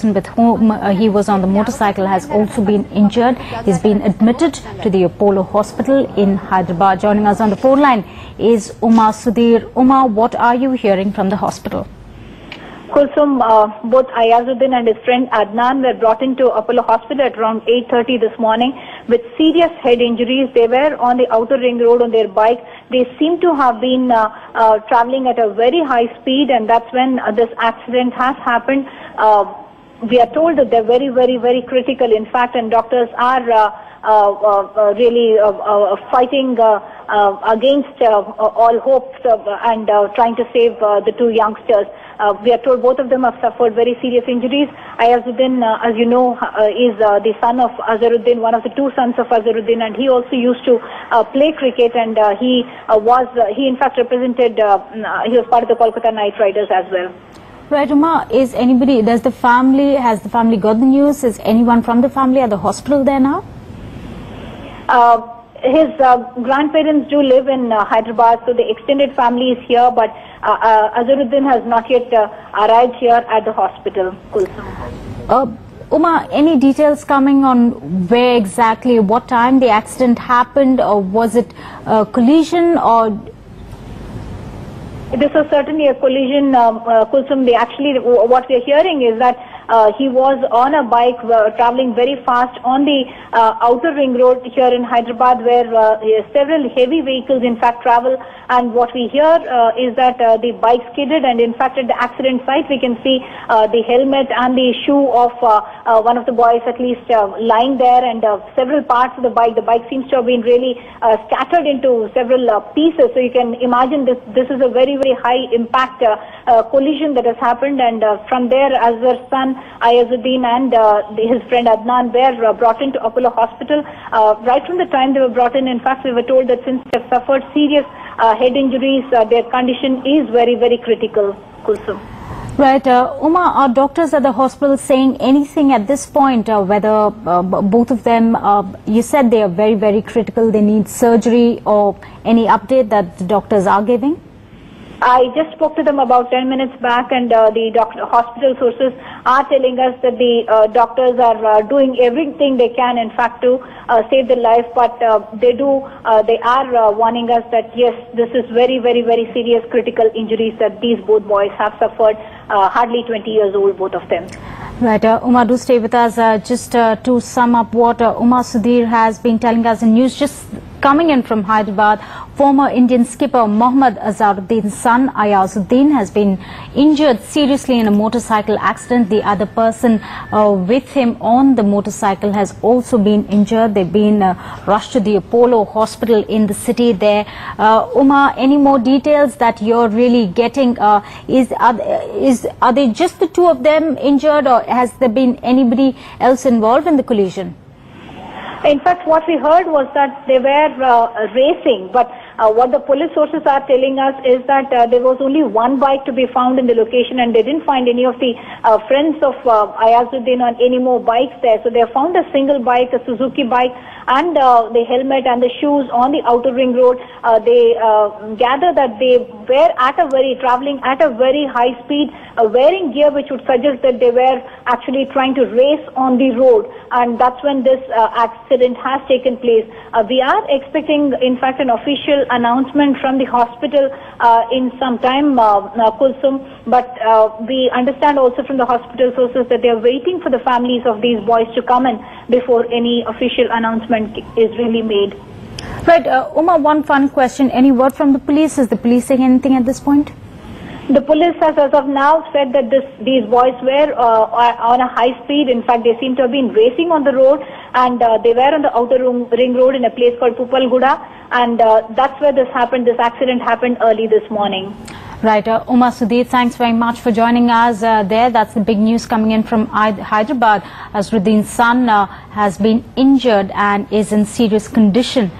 person with whom he was on the motorcycle has also been injured. He's been admitted to the Apollo Hospital in Hyderabad. Joining us on the phone line is Uma Sudhir. Uma, what are you hearing from the hospital? Kulsum, both Aiyazuddin and his friend Adnan were brought into Apollo Hospital at around 8:30 this morning with serious head injuries. They were on the outer ring road on their bike. They seem to have been traveling at a very high speed, and that's when this accident has happened. We are told that they're very, very, very critical, in fact, and doctors are really fighting against all hopes and trying to save the two youngsters. We are told both of them have suffered very serious injuries. Aiyazuddin, as you know, is the son of Azharuddin, one of the two sons of Azharuddin, and he also used to play cricket, and he in fact represented, he was part of the Kolkata Knight Riders as well. Right, Uma, has the family got the news? Is anyone from the family at the hospital there now? His grandparents do live in Hyderabad, so the extended family is here, but Azharuddin has not yet arrived here at the hospital. Uma, any details coming on where exactly, what time the accident happened, or was it a collision, or? This was certainly a collision, Kulsum. What we are hearing is that he was on a bike traveling very fast on the outer ring road here in Hyderabad, where several heavy vehicles in fact travel, and what we hear is that the bike skidded, and in fact at the accident site we can see the helmet and the shoe of one of the boys at least lying there, and several parts of the bike seems to have been really scattered into several pieces. So you can imagine this is a very, very high impact collision that has happened, and from there Azhar's son Aiyazuddin and his friend Adnan were brought into Apollo Hospital. Right from the time they were brought in fact we were told that since they have suffered serious head injuries, their condition is very, very critical, Kulsum. Right, Uma, are doctors at the hospital saying anything at this point, whether both of them, you said they are very, very critical, they need surgery, or any update that the doctors are giving? I just spoke to them about 10 minutes back, and the hospital sources are telling us that the doctors are doing everything they can, in fact, to save their life. But they are warning us that yes, this is very, very, very serious critical injuries that these both boys have suffered. Hardly 20 years old, both of them. Right, Uma, do stay with us. Just to sum up what Uma Sudhir has been telling us in news, just coming in from Hyderabad, former Indian skipper Mohammed Azharuddin's son Aiyazuddin has been injured seriously in a motorcycle accident. The other person with him on the motorcycle has also been injured. They've been rushed to the Apollo Hospital in the city there. Uma, any more details that you're really getting? Are they just the two of them injured, or has there been anybody else involved in the collision? In fact, what we heard was that they were racing, but what the police sources are telling us is that there was only one bike to be found in the location, and they didn't find any of the friends of Aiyazuddin on any more bikes there. So they have found a single bike, a Suzuki bike, and the helmet and the shoes on the outer ring road. They gather that they were traveling at a very high speed, wearing gear which would suggest that they were actually trying to race on the road, and that's when this accident has taken place. We are expecting, in fact, an official announcement from the hospital in some time, Kulsum, but we understand also from the hospital sources that they are waiting for the families of these boys to come in before any official announcement is really made. Right, Uma, one fun question. Any word from the police? Is the police saying anything at this point? The police has as of now said that these boys were on a high speed. In fact, they seem to have been racing on the road, and they were on the outer ring road in a place called Pupalguda, and that's where this happened. This accident happened early this morning. Right, Uma Sudhir, thanks very much for joining us there. That's the big news coming in from Hyderabad. Azharuddin's son has been injured and is in serious condition.